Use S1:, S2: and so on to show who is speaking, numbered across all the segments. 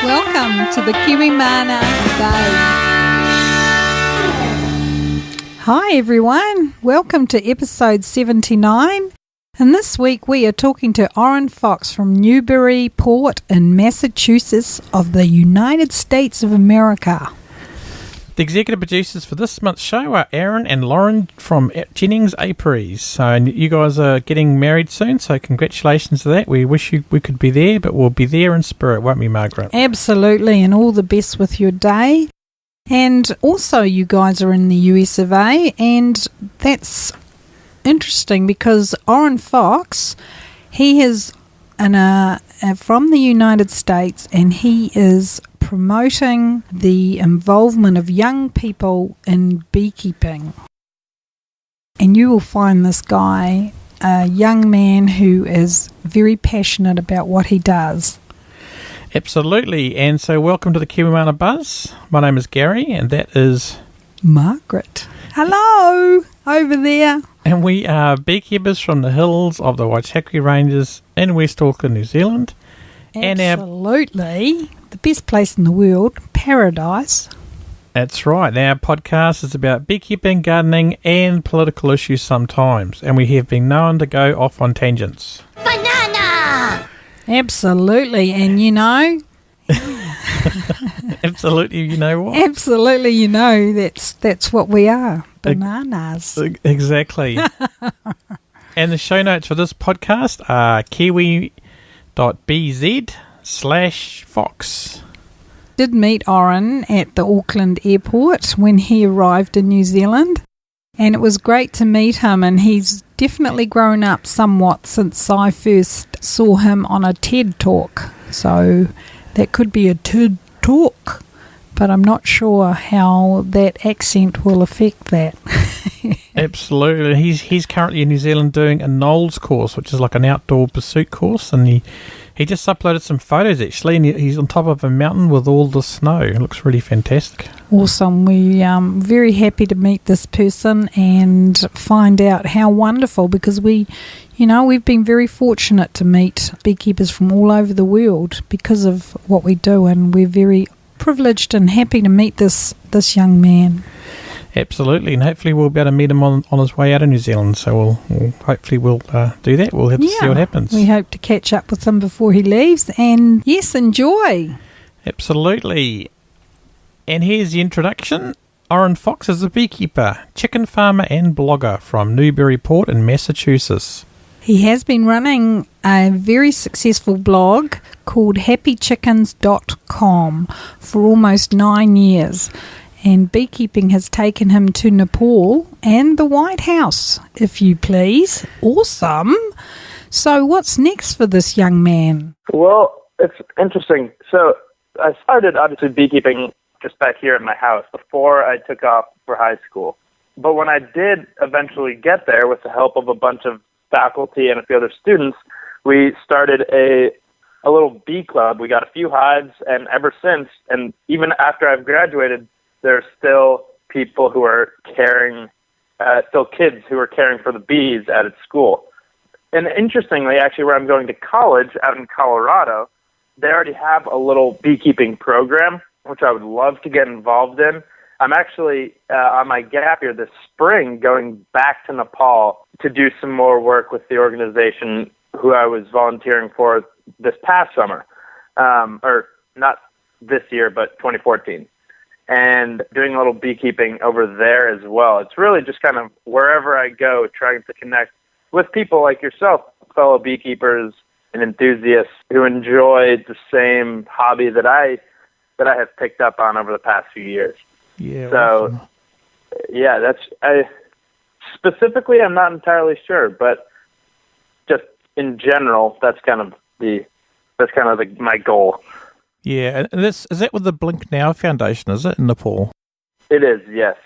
S1: Welcome to the Kiwi Mana Day. Hi everyone, welcome to episode 79. And this week we are talking to Orren Fox from Newburyport in Massachusetts of the United States of America.
S2: The executive producers for this month's show are Aaron and Lauren from Jennings Apiaries. So you guys are getting married soon, so congratulations to that. We wish we could be there, but we'll be there in spirit, won't we, Margaret?
S1: Absolutely, and all the best with your day. And also you guys are in the US of A, and that's interesting because Orren Fox, he is from the United States, and he is promoting the involvement of young people in beekeeping. And you will find this guy a young man who is very passionate about what he does.
S2: Absolutely. And so welcome to the Kiwi Mana Buzz. My name is Gary, and that is
S1: Margaret. Hello over there.
S2: And we are beekeepers from the hills of the Waitakere Ranges in West Auckland, New Zealand.
S1: Absolutely. The best place in the world, paradise.
S2: That's right. Now, our podcast is about beekeeping, gardening, and political issues sometimes. And we have been known to go off on tangents.
S1: Banana! Absolutely. And you know...
S2: Absolutely, you know what?
S1: Absolutely, you know, that's what we are. Bananas.
S2: Exactly. And the show notes for this podcast are kiwi.bz/Fox.
S1: Did meet Orren at the Auckland airport when he arrived in New Zealand, and it was great to meet him, and he's definitely grown up somewhat since I first saw him on a TED Talk. So that could be a TED Talk, but I'm not sure how that accent will affect that.
S2: Absolutely. He's currently in New Zealand doing a Knowles course, which is like an outdoor pursuit course, and he just uploaded some photos actually, and he's on top of a mountain with all the snow. It looks really fantastic. Awesome.
S1: We're very happy to meet this person and find out how wonderful, because we've been very fortunate to meet beekeepers from all over the world because of what we do, and we're very privileged and happy to meet this young man.
S2: Absolutely, and hopefully we'll be able to meet him on his way out of New Zealand, so we'll do that. We'll have to see what happens.
S1: We hope to catch up with him before he leaves, and yes, enjoy.
S2: Absolutely. And here's the introduction. Orren Fox is a beekeeper, chicken farmer and blogger from Newburyport in Massachusetts.
S1: He has been running a very successful blog called happychickens.com for almost 9 years. And beekeeping has taken him to Nepal and the White House, if you please. Awesome. So what's next for this young man?
S3: Well, it's interesting. So I started, obviously, beekeeping just back here at my house before I took off for high school. But when I did eventually get there with the help of a bunch of faculty and a few other students, we started a little bee club. We got a few hives, and ever since, and even after I've graduated, there are still people who are caring, still kids who are caring for the bees at school. And interestingly, actually, where I'm going to college out in Colorado, they already have a little beekeeping program, which I would love to get involved in. I'm actually on my gap year this spring going back to Nepal to do some more work with the organization who I was volunteering for this past summer, or not this year, but 2014. And doing a little beekeeping over there as well. It's really just kind of wherever I go, trying to connect with people like yourself, fellow beekeepers and enthusiasts who enjoy the same hobby that I have picked up on over the past few years.
S2: Yeah.
S3: So,
S2: awesome.
S3: Yeah, specifically, I'm not entirely sure, but just in general, that's kind of my goal.
S2: Yeah, and is that with the Blinknow Foundation, is it, in Nepal?
S3: It is, yes,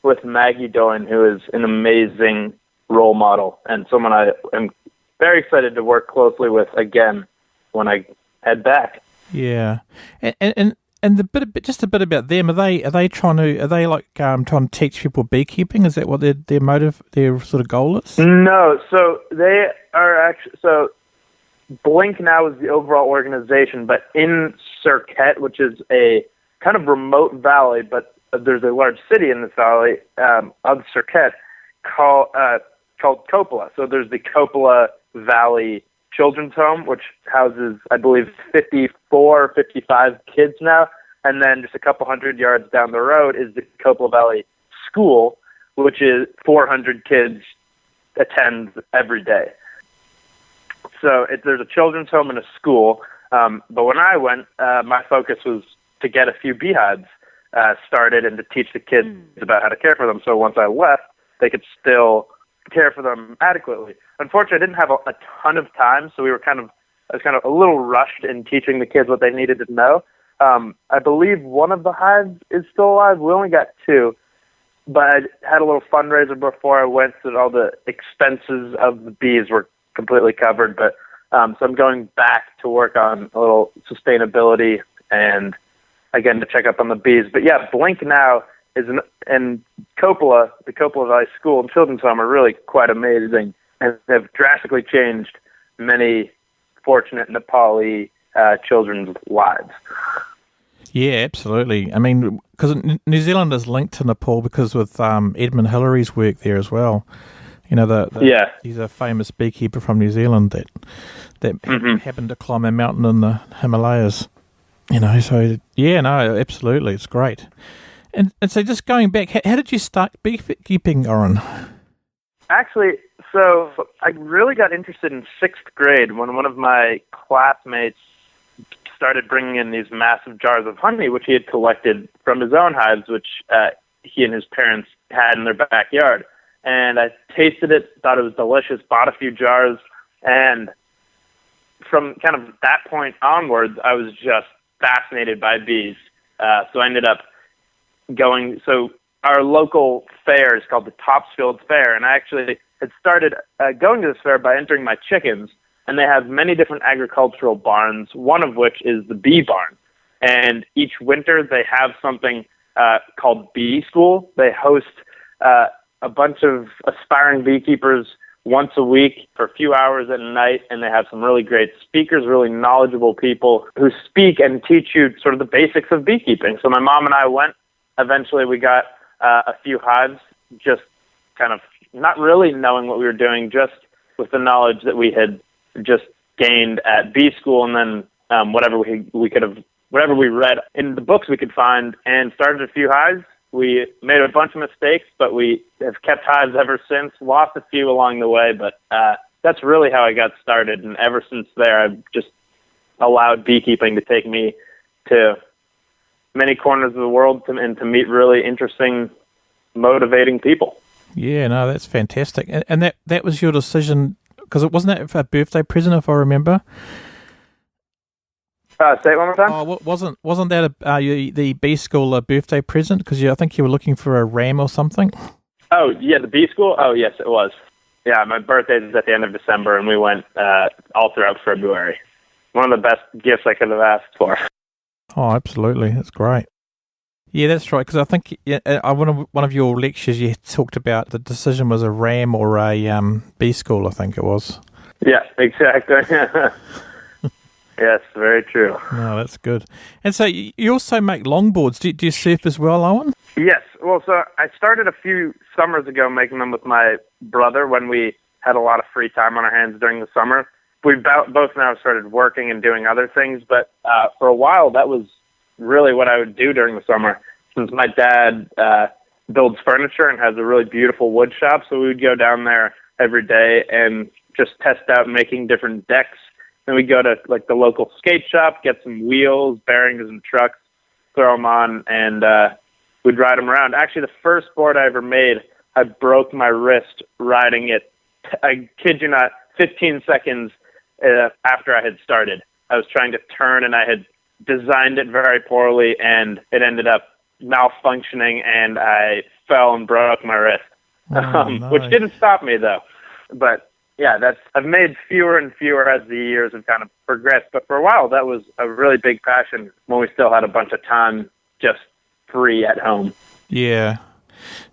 S3: with Maggie Doan, who is an amazing role model and someone I am very excited to work closely with again when I head back.
S2: Yeah, and just a bit about them. Are they trying to teach people beekeeping? Is that what their motive, their sort of goal is?
S3: No, so they are actually Blinknow is the overall organization, but in Surkhet, which is a kind of remote valley, but there's a large city in this valley of Surkhet called Coppola. So there's the Coppola Valley Children's Home, which houses, I believe, 54, 55 kids now. And then just a couple hundred yards down the road is the Coppola Valley School, which is 400 kids attend every day. So there's a children's home and a school. But when I went, my focus was to get a few beehives started and to teach the kids about how to care for them. So once I left, they could still care for them adequately. Unfortunately, I didn't have a ton of time, so I was kind of a little rushed in teaching the kids what they needed to know. I believe one of the hives is still alive. We only got 2, but I had a little fundraiser before I went, so all the expenses of the bees were completely covered. But so I'm going back to work on a little sustainability and again to check up on the bees. But yeah, Blinknow and Coppola, the Coppola Valley School and Children's Home are really quite amazing and have drastically changed many fortunate Nepali children's lives.
S2: Yeah, absolutely. I mean, because New Zealand is linked to Nepal because with Edmund Hillary's work there as well. You know, he's a famous beekeeper from New Zealand that happened to climb a mountain in the Himalayas. You know, so yeah, no, absolutely, it's great. And so just going back, how did you start beekeeping, Orren?
S3: Actually, so I really got interested in 6th grade when one of my classmates started bringing in these massive jars of honey, which he had collected from his own hives, which he and his parents had in their backyard. And I tasted it, thought it was delicious, bought a few jars, and from kind of that point onwards, I was just fascinated by bees. So I ended up going, so our local fair is called the Topsfield Fair, and I actually had started going to this fair by entering my chickens, and they have many different agricultural barns, one of which is the bee barn. And each winter they have something called Bee School. They host a bunch of aspiring beekeepers once a week for a few hours at night, and they have some really great speakers, really knowledgeable people who speak and teach you sort of the basics of beekeeping. So my mom and I went. Eventually we got a few hives, just kind of not really knowing what we were doing, just with the knowledge that we had just gained at bee school, and then whatever we read in the books we could find, and started a few hives. We made a bunch of mistakes, but we have kept hives ever since, lost a few along the way, but that's really how I got started. And ever since there, I've just allowed beekeeping to take me to many corners of the world and to meet really interesting, motivating people.
S2: Yeah, no, that's fantastic. And that was your decision, because it wasn't that a birthday present, if I remember?
S3: Say it one more time.
S2: Oh, wasn't that the bee school a birthday present? Because I think you were looking for a ram or something.
S3: Oh yeah, the bee school. Oh yes, it was. Yeah, my birthday is at the end of December, and we went all throughout February. One of the best gifts I could have asked for.
S2: Oh, absolutely, that's great. Yeah, that's right. Because I think one of your lectures you talked about the decision was a ram or a bee school. I think it was.
S3: Yeah, exactly. Yes, very true.
S2: No, that's good. And so you also make longboards. Do you surf as well, Owen?
S3: Yes. Well, so I started a few summers ago making them with my brother when we had a lot of free time on our hands during the summer. We've both now started working and doing other things, but for a while that was really what I would do during the summer. Since my dad builds furniture and has a really beautiful wood shop, so we would go down there every day and just test out making different decks. Then we'd go to like the local skate shop, get some wheels, bearings, and trucks, throw them on, and we'd ride them around. Actually, the first board I ever made, I broke my wrist riding it. I kid you not, 15 seconds after I had started. I was trying to turn, and I had designed it very poorly, and it ended up malfunctioning, and I fell and broke my wrist,
S2: nice.
S3: Which didn't stop me, though. But yeah, I've made fewer and fewer as the years have kind of progressed. But for a while, that was a really big passion when we still had a bunch of time just free at home.
S2: Yeah.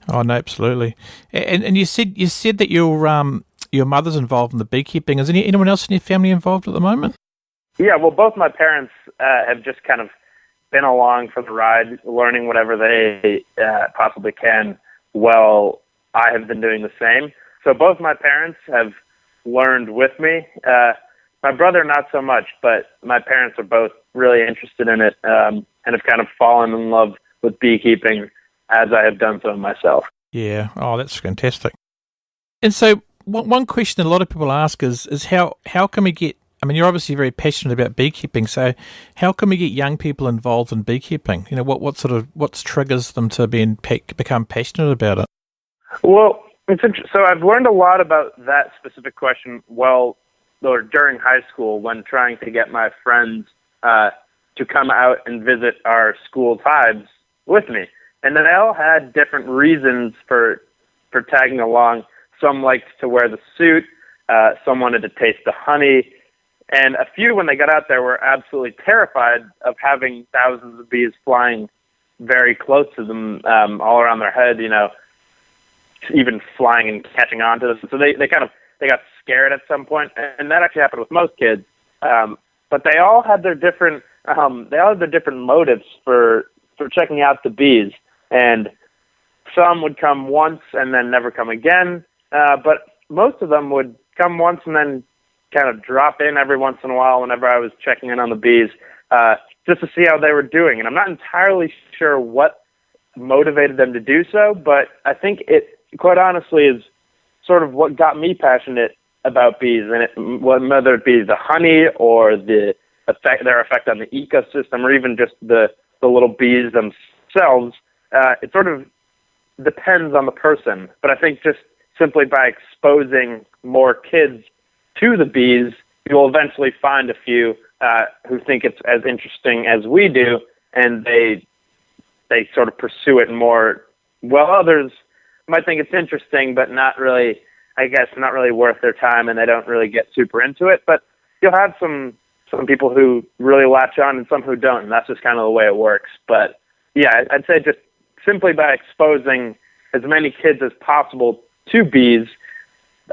S2: Oh no, absolutely. And you said that your your mother's involved in the beekeeping. Is anyone else in your family involved at the moment?
S3: Yeah, well, both my parents have just kind of been along for the ride, learning whatever they possibly can, while I have been doing the same. So both my parents have learned with me. My brother, not so much, but my parents are both really interested in it and have kind of fallen in love with beekeeping as I have done so myself.
S2: Yeah. Oh, that's fantastic. And so one question a lot of people ask is how can we get, I mean, you're obviously very passionate about beekeeping, so how can we get young people involved in beekeeping? You know, what triggers them to become passionate about it?
S3: Well, so I've learned a lot about that specific question during high school when trying to get my friends to come out and visit our school's hives with me. And they all had different reasons for tagging along. Some liked to wear the suit, some wanted to taste the honey, and a few, when they got out there, were absolutely terrified of having thousands of bees flying very close to them, all around their head, even flying and catching on to them. So they got scared at some point, and that actually happened with most kids. But they all had their different motives for checking out the bees, and some would come once and then never come again. But most of them would come once and then kind of drop in every once in a while whenever I was checking in on the bees, just to see how they were doing. And I'm not entirely sure what motivated them to do so, but I think it, quite honestly, is sort of what got me passionate about bees, and whether it be the honey or their effect on the ecosystem, or even just the little bees themselves. It sort of depends on the person, but I think just simply by exposing more kids to the bees, you'll eventually find a few who think it's as interesting as we do, and they sort of pursue it more. Well, others might think it's interesting, but not really worth their time, and they don't really get super into it. But you'll have some people who really latch on and some who don't, and that's just kind of the way it works. But yeah, I'd say just simply by exposing as many kids as possible to bees,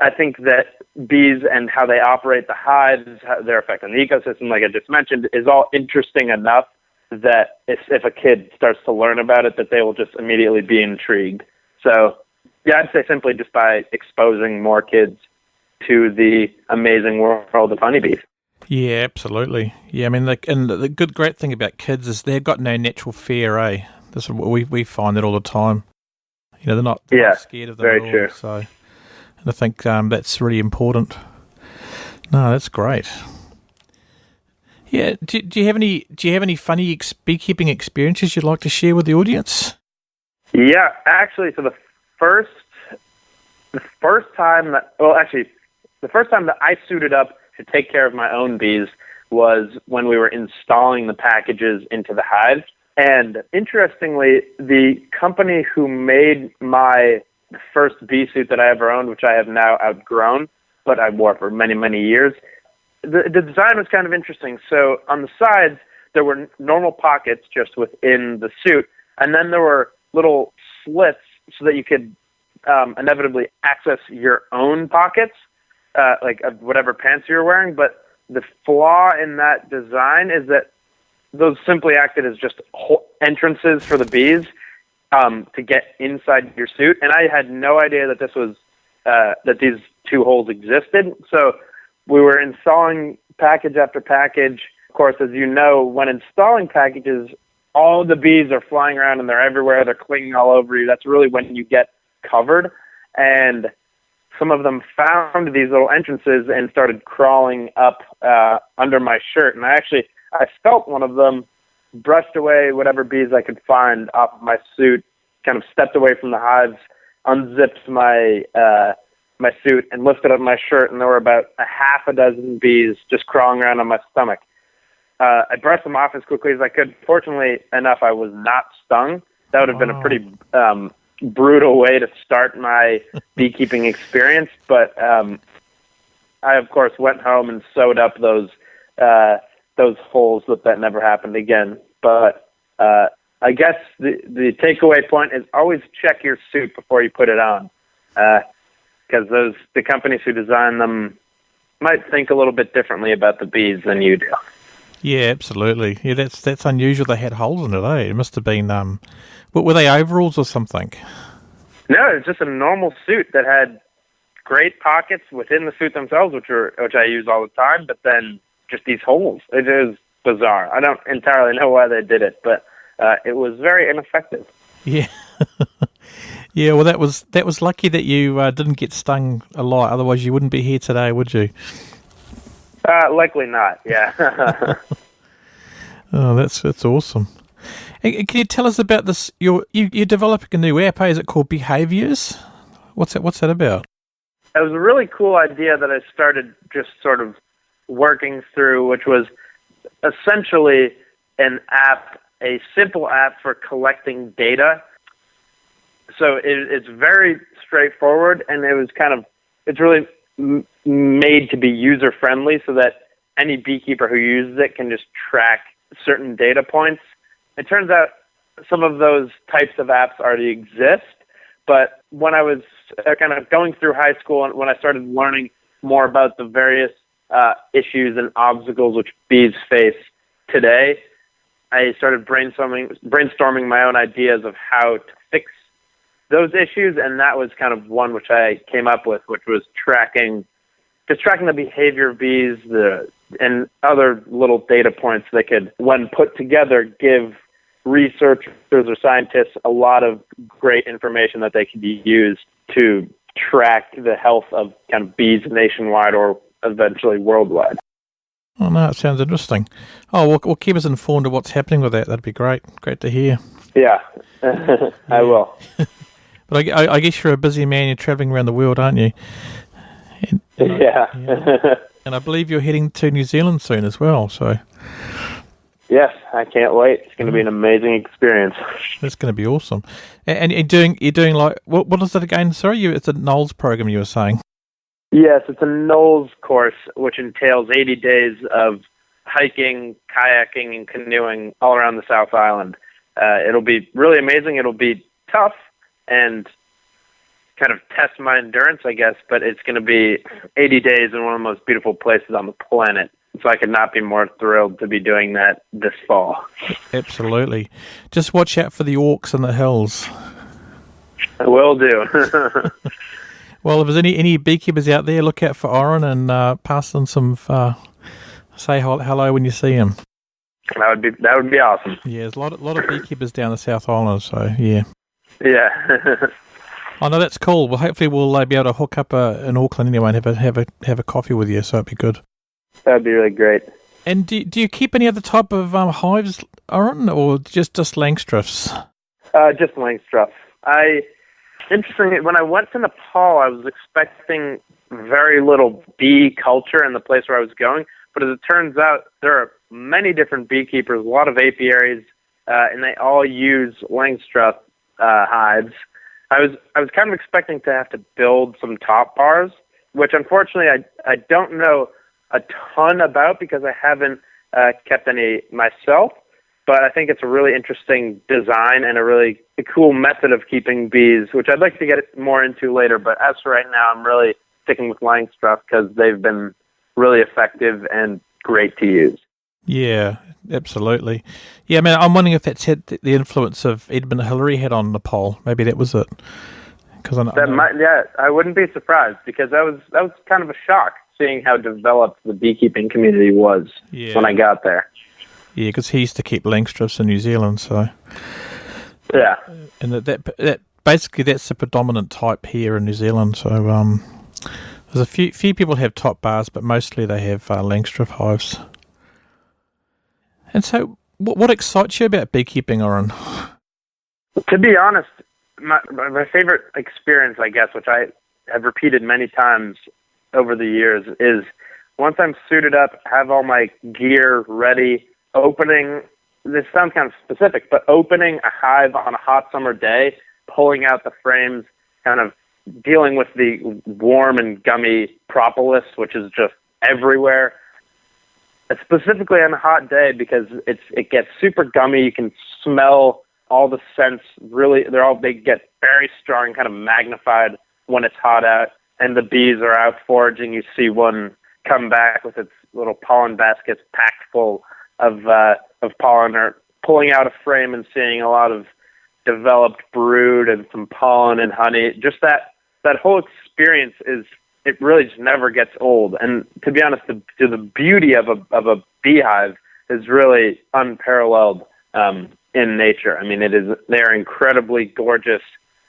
S3: I think that bees and how they operate the hives, their effect on the ecosystem, like I just mentioned, is all interesting enough that if a kid starts to learn about it, that they will just immediately be intrigued. So yeah, I'd say simply just by exposing more kids to the amazing world of honeybees.
S2: Yeah, absolutely. Yeah, I mean, the great thing about kids is they've got no natural fear, eh? This is what we find that all the time. They're not scared of them
S3: very
S2: at all.
S3: True.
S2: So, and I think that's really important. No, that's great. Yeah, do you have any funny beekeeping experiences you'd like to share with the audience?
S3: Yeah, actually, so the first time that I suited up to take care of my own bees was when we were installing the packages into the hives. And interestingly, the company who made my first bee suit that I ever owned, which I have now outgrown, but I wore for many, many years, the design was kind of interesting. So on the sides, there were normal pockets just within the suit, and then there were little slits so that you could inevitably access your own pockets, like of whatever pants you were wearing. But the flaw in that design is that those simply acted as just entrances for the bees to get inside your suit. And I had no idea that this was that these two holes existed. So we were installing package after package. Of course, as you know, when installing packages, all the bees are flying around and they're everywhere. They're clinging all over you. That's really when you get covered. And some of them found these little entrances and started crawling up under my shirt. And I felt one of them, brushed away whatever bees I could find off of my suit, kind of stepped away from the hives, unzipped my suit, and lifted up my shirt, and there were about a half a dozen bees just crawling around on my stomach. I brushed them off as quickly as I could. Fortunately enough, I was not stung. That would have been a pretty brutal way to start my beekeeping experience, but I, of course, went home and sewed up those holes so that never happened again. But I guess the takeaway point is always check your suit before you put it on, because the companies who design them might think a little bit differently about the bees than you do.
S2: Yeah, absolutely. Yeah, that's unusual. They had holes in it, eh? It must have been, were they overalls or something?
S3: No, it's just a normal suit that had great pockets within the suit themselves, which I use all the time, but then just these holes. It is bizarre. I don't entirely know why they did it, but it was very ineffective.
S2: Yeah. Yeah, well, that was lucky that you didn't get stung a lot. Otherwise, you wouldn't be here today, would you?
S3: Likely not, yeah.
S2: Oh, that's awesome. And can you tell us about this? You're developing a new app, eh? Is it called Behaviors? What's that about?
S3: It was a really cool idea that I started just sort of working through, which was essentially an app, a simple app for collecting data. So it's very straightforward, and it's really made to be user-friendly so that any beekeeper who uses it can just track certain data points. It turns out some of those types of apps already exist, but when I was kind of going through high school and when I started learning more about the various issues and obstacles which bees face today, I started brainstorming my own ideas of how to fix those issues, and that was kind of one which I came up with, which was tracking the behavior of bees and other little data points that could, when put together, give researchers or scientists a lot of great information that they could use to track the health of kind of bees nationwide or eventually worldwide.
S2: Oh, no, it sounds interesting. Oh, well, keep us informed of what's happening with that. That'd be great. Great to hear.
S3: Yeah, I will.
S2: But I guess you're a busy man. You're travelling around the world, aren't you?
S3: Yeah.
S2: And I believe you're heading to New Zealand soon as well. So.
S3: Yes, I can't wait. It's going to be an amazing experience.
S2: That's going to be awesome. And you're doing like what is it again? Sorry, it's a Knowles program you were saying.
S3: Yes, it's a Knowles course, which entails 80 days of hiking, kayaking, and canoeing all around the South Island. It'll be really amazing. It'll be tough and kind of test my endurance, I guess, but it's going to be 80 days in one of the most beautiful places on the planet. So I could not be more thrilled to be doing that this fall. Absolutely.
S2: Just watch out for the orcs in the hills.
S3: I will do.
S2: Well, if there's any beekeepers out there, look out for Orren and pass them some, say hello when you see him.
S3: That would be awesome.
S2: Yeah, there's a lot of beekeepers down the South Island, so yeah.
S3: Yeah.
S2: Oh no, that's cool. Well, hopefully we'll be able to hook up in Auckland anyway and have a coffee with you. So it'd be good. That'd
S3: be really great.
S2: And do you keep any other type of hives, Orren, or just Langstroths?
S3: Just Langstroth. Interestingly, when I went to Nepal, I was expecting very little bee culture in the place where I was going. But as it turns out, there are many different beekeepers, a lot of apiaries, and they all use Langstroth hives. I was kind of expecting to have to build some top bars, which unfortunately I don't know a ton about because I haven't kept any myself. But I think it's a really interesting design and a really cool method of keeping bees, which I'd like to get more into later. But as for right now, I'm really sticking with Langstroth because they've been really effective and great to use.
S2: Yeah, absolutely. Yeah, I mean, I'm wondering if that's had the influence of Edmund Hillary had on Nepal. Maybe that was it.
S3: I wouldn't be surprised because that was kind of a shock seeing how developed the beekeeping community was when I got there.
S2: Yeah, because he used to keep Langstroths in New Zealand, so
S3: yeah,
S2: and that basically that's the predominant type here in New Zealand. So there's a few people have top bars, but mostly they have Langstroth hives. And so, what excites you about beekeeping, Orren?
S3: To be honest, my favorite experience, I guess, which I have repeated many times over the years, is once I'm suited up, have all my gear ready, this sounds kind of specific, but opening a hive on a hot summer day, pulling out the frames, kind of dealing with the warm and gummy propolis, which is just everywhere, specifically on a hot day because it gets super gummy. You can smell all the scents. Really, they get very strong, kind of magnified when it's hot out. and the bees are out foraging, you see one come back with its little pollen baskets packed full of pollen, or pulling out a frame and seeing a lot of developed brood and some pollen and honey. Just that whole experience it really just never gets old. And to be honest, the beauty of a beehive is really unparalleled in nature. I mean, they're incredibly gorgeous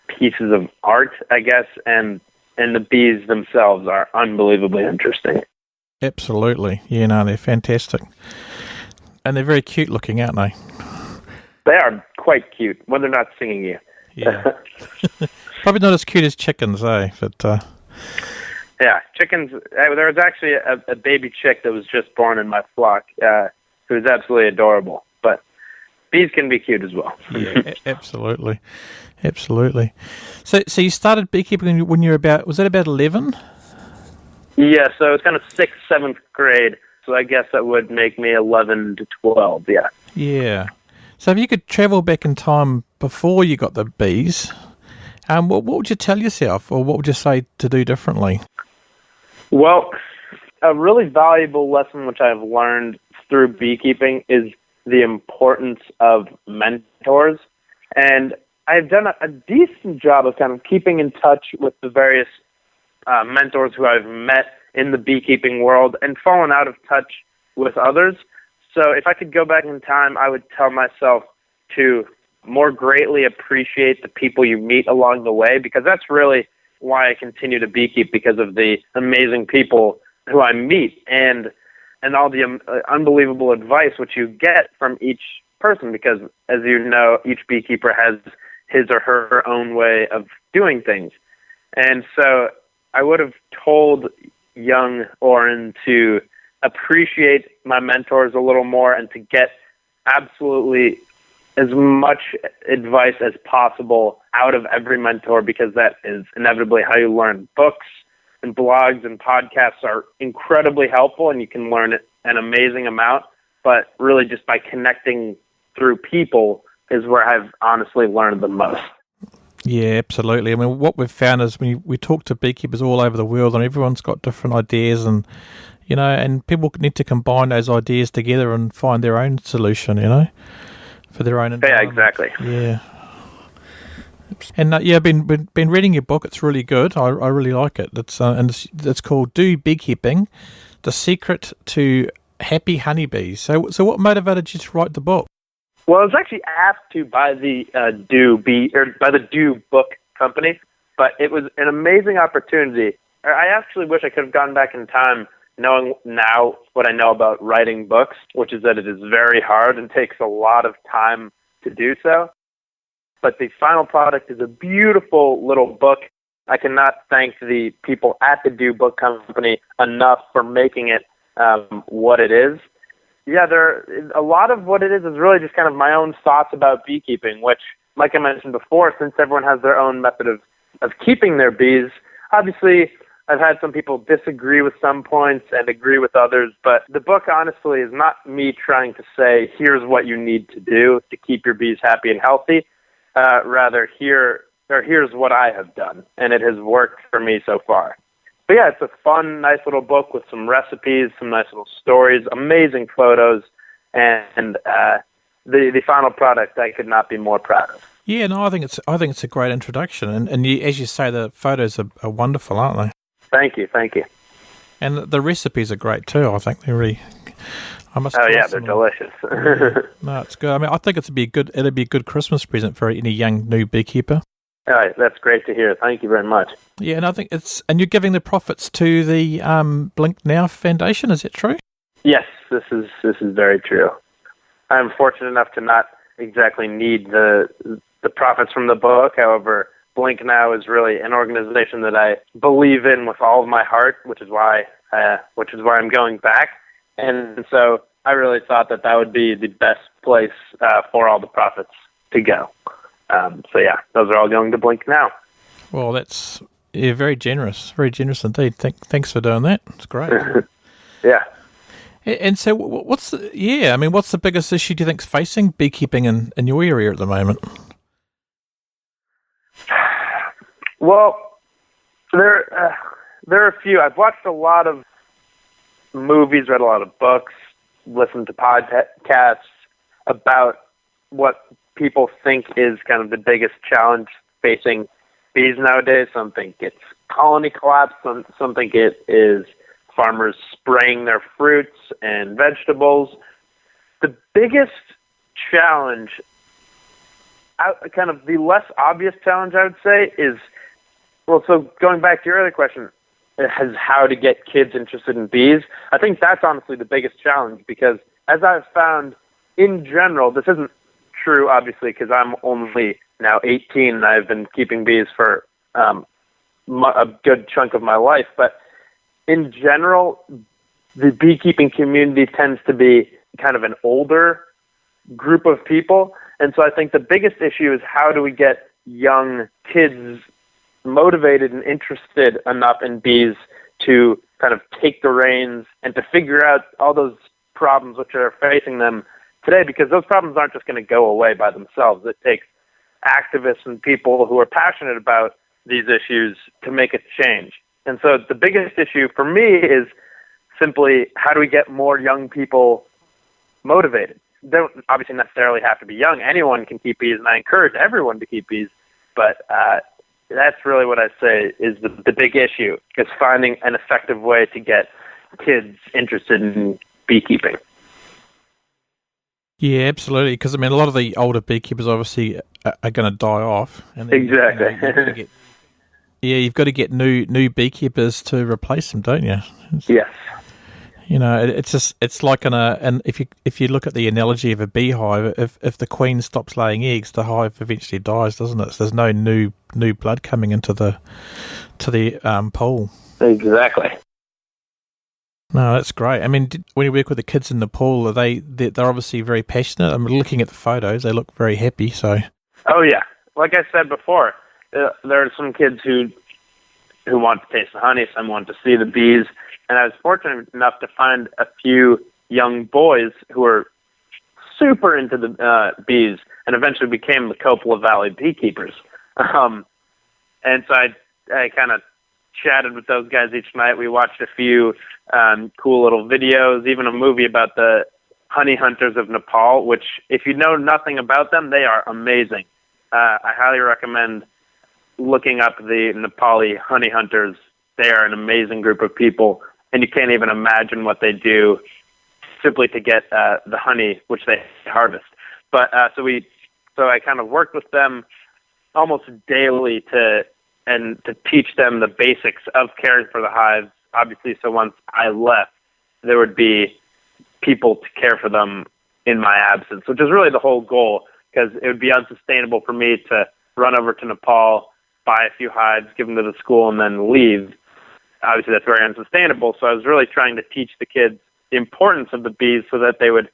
S3: pieces of art, I guess, and the bees themselves are unbelievably interesting.
S2: Absolutely. Yeah, no, they're fantastic. And they're very cute looking, aren't they?
S3: They are quite cute when they're not singing you.
S2: Yeah. Probably not as cute as chickens, eh? But
S3: yeah, chickens. There was actually a baby chick that was just born in my flock, who was absolutely adorable. But bees can be cute as well.
S2: Yeah, absolutely. Absolutely. So you started beekeeping when you were was that about 11?
S3: Yeah, so it was kind of 6th, 7th grade. So I guess that would make me 11 to 12, yeah.
S2: Yeah. So if you could travel back in time before you got the bees, what would you tell yourself, or what would you say to do differently?
S3: Well, a really valuable lesson which I've learned through beekeeping is the importance of mentors. And I've done a decent job of kind of keeping in touch with the various mentors who I've met in the beekeeping world and fallen out of touch with others. So if I could go back in time, I would tell myself to more greatly appreciate the people you meet along the way, because that's really why I continue to beekeep, because of the amazing people who I meet and all the unbelievable advice which you get from each person, because, as you know, each beekeeper has his or her own way of doing things. And so I would have told young Orren to appreciate my mentors a little more and to get absolutely as much advice as possible out of every mentor, because that is inevitably how you learn. Books and blogs and podcasts are incredibly helpful, and you can learn an amazing amount, but really just by connecting through people is where I've honestly learned the most.
S2: Yeah, absolutely. I mean, what we've found is we talk to beekeepers all over the world, and everyone's got different ideas, and and people need to combine those ideas together and find their own solution, for their own environment.
S3: Yeah, exactly.
S2: Yeah. And I've been reading your book. It's really good. I really like it. It's called "Do Beekeeping: The Secret to Happy Honeybees." So what motivated you to write the book?
S3: Well, I was actually asked to by the by the Do Book Company, but it was an amazing opportunity. I actually wish I could have gone back in time, knowing now what I know about writing books, which is that it is very hard and takes a lot of time to do so. But the final product is a beautiful little book. I cannot thank the people at the Do Book Company enough for making it what it is. Yeah, a lot of what it is really just kind of my own thoughts about beekeeping, which, like I mentioned before, since everyone has their own method of keeping their bees, obviously I've had some people disagree with some points and agree with others, but the book honestly is not me trying to say, here's what you need to do to keep your bees happy and healthy. Rather, here's what I have done, and it has worked for me so far. But yeah, it's a fun, nice little book with some recipes, some nice little stories, amazing photos, and the final product I could not be more proud of.
S2: Yeah, no, I think it's a great introduction, and you, as you say, the photos are wonderful, aren't they?
S3: Thank you.
S2: And the recipes are great too. I think they're really.
S3: They're delicious.
S2: No, it's good. I mean, I think it'd be a good Christmas present for any young new beekeeper.
S3: All right, that's great to hear. Thank you very much.
S2: Yeah, and I think and you're giving the profits to the Blinknow Foundation. Is that true?
S3: Yes, this is very true. I'm fortunate enough to not exactly need the profits from the book. However, Blinknow is really an organization that I believe in with all of my heart, which is why I'm going back. And so I really thought that would be the best place for all the profits to go. So yeah, those are all going to Blinknow.
S2: Well, that's very generous indeed. Thanks for doing that. It's great.
S3: Yeah.
S2: And so, what's the biggest issue do you think is facing beekeeping in your area at the moment?
S3: Well, there There are a few. I've watched a lot of movies, read a lot of books, listened to podcasts about what people think is kind of the biggest challenge facing bees nowadays. Some think it's colony collapse. Some think it is farmers spraying their fruits and vegetables. The biggest challenge, kind of the less obvious challenge, I would say, is, well, so going back to your earlier question, is how to get kids interested in bees. I think that's honestly the biggest challenge, because as I've found in general, this isn't true, obviously, because I'm only now 18 and I've been keeping bees for a good chunk of my life. But in general, the beekeeping community tends to be kind of an older group of people. And so I think the biggest issue is how do we get young kids motivated and interested enough in bees to kind of take the reins and to figure out all those problems which are facing them today, because those problems aren't just going to go away by themselves. It takes activists and people who are passionate about these issues to make a change. And so the biggest issue for me is simply how do we get more young people motivated? They don't obviously necessarily have to be young. Anyone can keep bees, and I encourage everyone to keep bees. But that's really what I say is the big issue, is finding an effective way to get kids interested in beekeeping.
S2: Yeah, absolutely. Because, I mean, a lot of the older beekeepers obviously are going to die off. And then,
S3: Exactly.
S2: you've got to get new beekeepers to replace them, don't you?
S3: Yes.
S2: You know, it's like and if you look at the analogy of a beehive, if the queen stops laying eggs, the hive eventually dies, doesn't it? So there's no new blood coming into the pool.
S3: Exactly.
S2: No, that's great. I mean, when you work with the kids in the pool, they're obviously very passionate. I'm looking at the photos; they look very happy. So.
S3: Oh yeah, like I said before, there are some kids who want to taste the honey, some want to see the bees, and I was fortunate enough to find a few young boys who were super into the bees, and eventually became the Coppola Valley beekeepers. And so I kind of chatted with those guys each night. We watched a few cool little videos, even a movie about the honey hunters of Nepal, which, if you know nothing about them, they are amazing. I highly recommend looking up the Nepali honey hunters. They are an amazing group of people, and you can't even imagine what they do simply to get the honey which they harvest. But so I kind of worked with them almost daily to teach them the basics of caring for the hives. Obviously, so once I left, there would be people to care for them in my absence, which is really the whole goal, because it would be unsustainable for me to run over to Nepal, buy a few hives, give them to the school, and then leave. Obviously, that's very unsustainable. So I was really trying to teach the kids the importance of the bees so that they would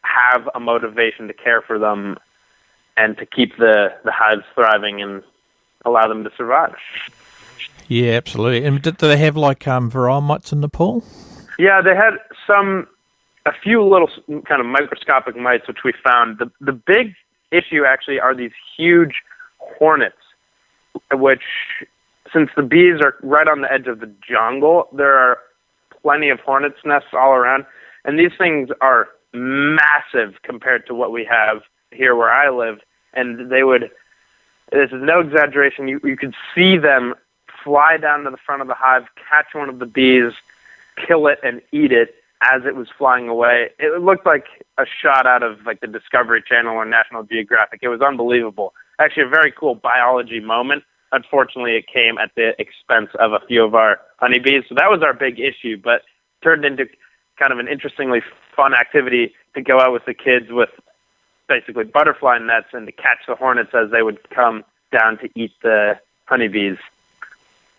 S3: have a motivation to care for them and to keep the hives thriving and allow them to survive.
S2: Yeah, absolutely. And do they have like varroa mites in Nepal?
S3: Yeah, they had a few little kind of microscopic mites, which we found. The big issue actually are these huge hornets, which, since the bees are right on the edge of the jungle, there are plenty of hornets' nests all around. And these things are massive compared to what we have here where I live. And this is no exaggeration, you could see them fly down to the front of the hive, catch one of the bees, kill it, and eat it as it was flying away. It looked like a shot out of like the Discovery Channel or National Geographic. It was unbelievable. Actually, a very cool biology moment. Unfortunately, it came at the expense of a few of our honeybees. So that was our big issue, but turned into kind of an interestingly fun activity to go out with the kids with basically butterfly nets and to catch the hornets as they would come down to eat the honeybees.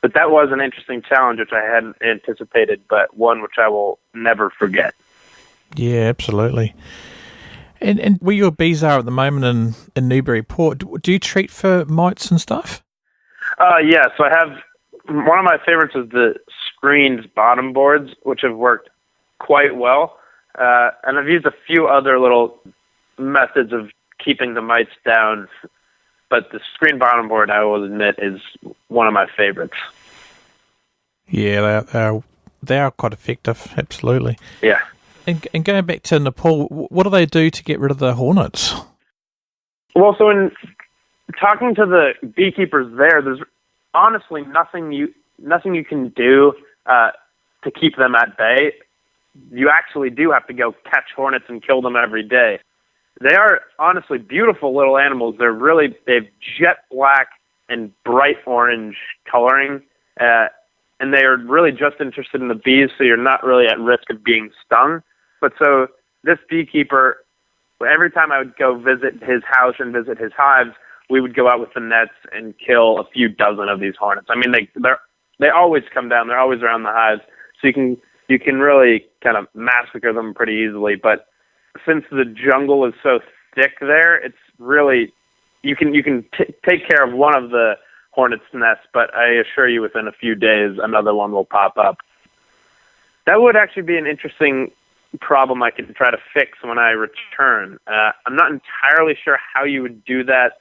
S3: But that was an interesting challenge, which I hadn't anticipated, but one which I will never forget.
S2: Yeah, absolutely. And where your bees are at the moment in Newburyport, do you treat for mites and stuff?
S3: Yeah, so I have, one of my favorites is the screened bottom boards, which have worked quite well. And I've used a few other little methods of keeping the mites down, but the screen bottom board, I will admit, is one of my favorites.
S2: Yeah, they are quite effective, absolutely.
S3: Yeah.
S2: And going back to Nepal, what do they do to get rid of the hornets?
S3: Well, so in talking to the beekeepers there's honestly nothing you can do to keep them at bay. You actually do have to go catch hornets and kill them every day. They are honestly beautiful little animals. They've jet black and bright orange coloring, and they are really just interested in the bees, so you're not really at risk of being stung. But so this beekeeper, every time I would go visit his house and visit his hives, we would go out with the nets and kill a few dozen of these hornets. I mean, they always come down. They're always around the hives, so you can really kind of massacre them pretty easily. But since the jungle is so thick there, it's really you can take care of one of the hornet's nests, but I assure you, within a few days, another one will pop up. That would actually be an interesting problem I could try to fix when I return. I'm not entirely sure how you would do that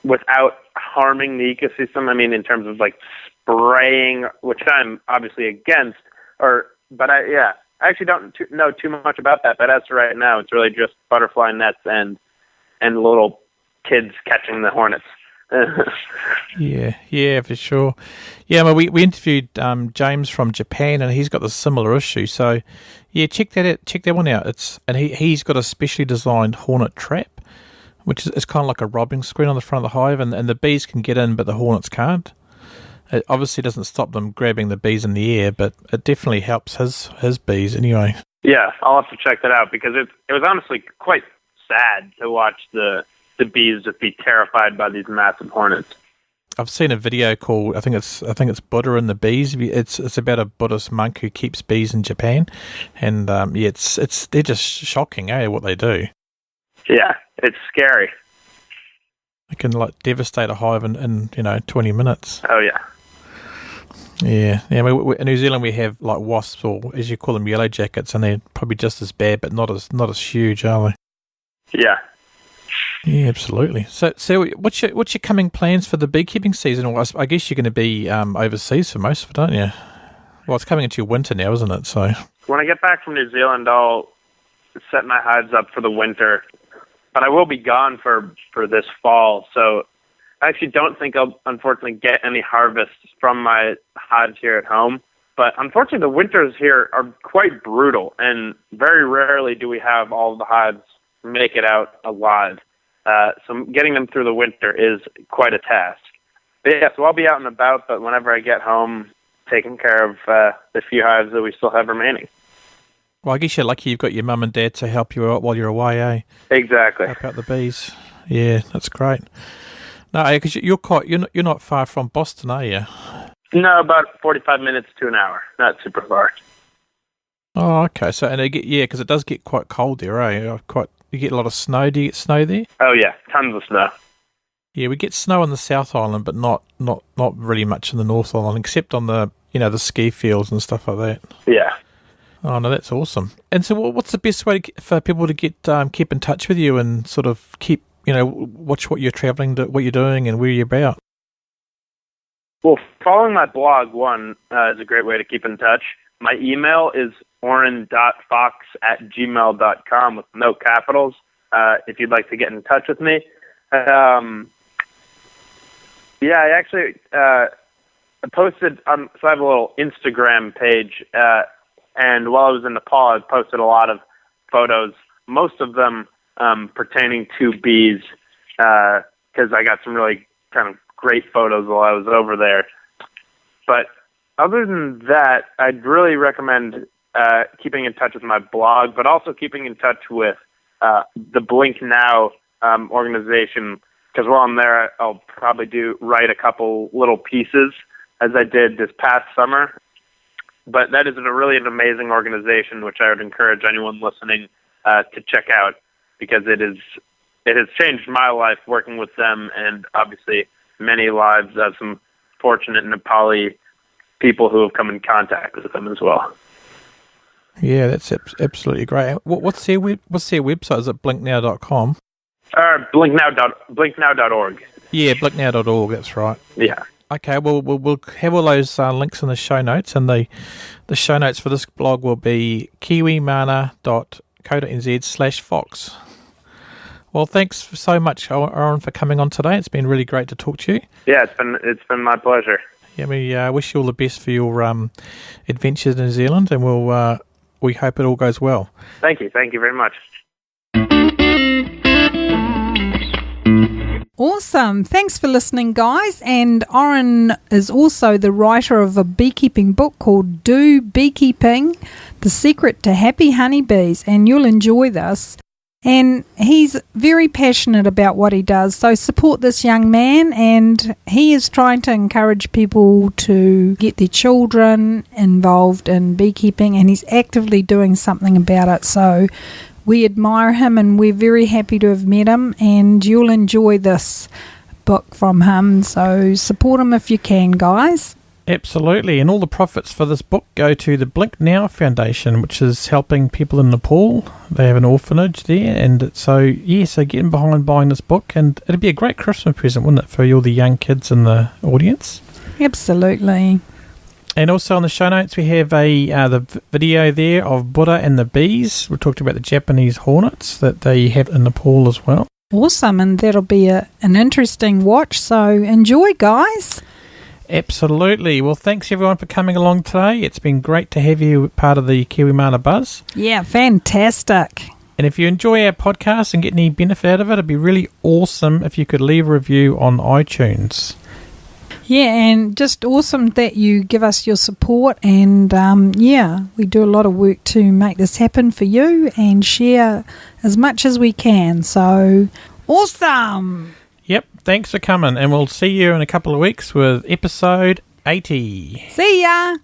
S3: without harming the ecosystem. I mean, in terms of like spraying, which I'm obviously against, but I actually don't know too much about that. But as for right now, it's really just butterfly nets and little kids catching the hornets.
S2: Yeah, for sure. Yeah, well, we interviewed James from Japan, and he's got a similar issue. So, yeah, check that one out. He's got a specially designed hornet trap, which is kind of like a robbing screen on the front of the hive, and the bees can get in, but the hornets can't. It obviously doesn't stop them grabbing the bees in the air, but it definitely helps his bees anyway.
S3: Yeah, I'll have to check that out, because it was honestly quite sad to watch the bees just be terrified by these massive hornets.
S2: I've seen a video called I think it's Buddha and the Bees. It's about a Buddhist monk who keeps bees in Japan, and it's they're just shocking, what they do. Yeah,
S3: it's scary.
S2: They can like devastate a hive in 20 minutes.
S3: Oh yeah.
S2: Yeah. In New Zealand we have like wasps, or as you call them, yellow jackets, and they're probably just as bad, but not as huge, are they?
S3: Yeah.
S2: Yeah, absolutely. So what's your coming plans for the beekeeping season? Well, I guess you're going to be overseas for most of it, aren't you? Well, it's coming into your winter now, isn't it? So
S3: when I get back from New Zealand, I'll set my hives up for the winter, but I will be gone for this fall. So I actually don't think I'll unfortunately get any harvests from my hives here at home. But unfortunately, the winters here are quite brutal, and very rarely do we have all of the hives make it out alive. So getting them through the winter is quite a task. But yeah, so I'll be out and about, but whenever I get home, taking care of the few hives that we still have remaining.
S2: Well, I guess you're lucky you've got your mum and dad to help you out while you're away, eh?
S3: Exactly.
S2: Help out the bees. Yeah, that's great. No, because you're not far from Boston, are you?
S3: No, about 45 minutes to an hour. Not super far.
S2: Oh, okay. So, because it does get quite cold there, eh? You get a lot of snow. Do you get snow there?
S3: Oh yeah, tons of snow.
S2: Yeah, we get snow on the South Island, but not really much in the North Island, except on the the ski fields and stuff like that.
S3: Yeah.
S2: Oh no, that's awesome. And so, what's the best way for people to get keep in touch with you and sort of keep watch what you're traveling, what you're doing, and where you're about?
S3: Well, following my blog is a great way to keep in touch. My email is orren.fox@gmail.com with no capitals, if you'd like to get in touch with me. I actually posted, so I have a little Instagram page, and while I was in Nepal, I posted a lot of photos, most of them pertaining to bees, because I got some really kind of great photos while I was over there. But other than that, I'd really recommend keeping in touch with my blog, but also keeping in touch with the Blinknow organization, because while I'm there, I'll probably write a couple little pieces, as I did this past summer. But that is really an amazing organization, which I would encourage anyone listening to check out, because it has changed my life working with them, and obviously many lives of some fortunate Nepali people who have come in contact with them as well.
S2: Yeah, that's absolutely great. What's their website? Is it blinknow.com?
S3: Blinknow.org.
S2: Yeah, blinknow.org, that's right.
S3: Yeah.
S2: Okay, well, we'll have all those links in the show notes, and the show notes for this blog will be kiwimana.co.nz/fox. Well, thanks so much, Orren, for coming on today. It's been really great to talk to you.
S3: Yeah, it's been my pleasure.
S2: Yeah, we wish you all the best for your adventures in New Zealand, and we hope it all goes well.
S3: Thank you very much.
S1: Awesome. Thanks for listening, guys. And Orren is also the writer of a beekeeping book called Do Beekeeping, The Secret to Happy Honeybees, and you'll enjoy this. And he's very passionate about what he does, so support this young man, and he is trying to encourage people to get their children involved in beekeeping, and he's actively doing something about it. So we admire him, and we're very happy to have met him, and you'll enjoy this book from him. So support him if you can, guys.
S2: Absolutely, and all the profits for this book go to the Blinknow Foundation, which is helping people in Nepal. They have an orphanage there, and so getting behind buying this book, and it'd be a great Christmas present, wouldn't it, for all the young kids in the audience?
S1: Absolutely.
S2: And also on the show notes, we have the video there of Buddha and the bees. We talked about the Japanese hornets that they have in Nepal as well.
S1: Awesome, and that'll be an interesting watch, so enjoy, guys.
S2: Absolutely. Well, thanks everyone for coming along today. It's been great to have you part of the Kiwimana Buzz.
S1: Yeah, fantastic.
S2: And if you enjoy our podcast and get any benefit out of it, it'd be really awesome if you could leave a review on iTunes.
S1: Yeah, and just awesome that you give us your support, and we do a lot of work to make this happen for you and share as much as we can. So, awesome!
S2: Yep, thanks for coming, and we'll see you in a couple of weeks with episode 80.
S1: See ya!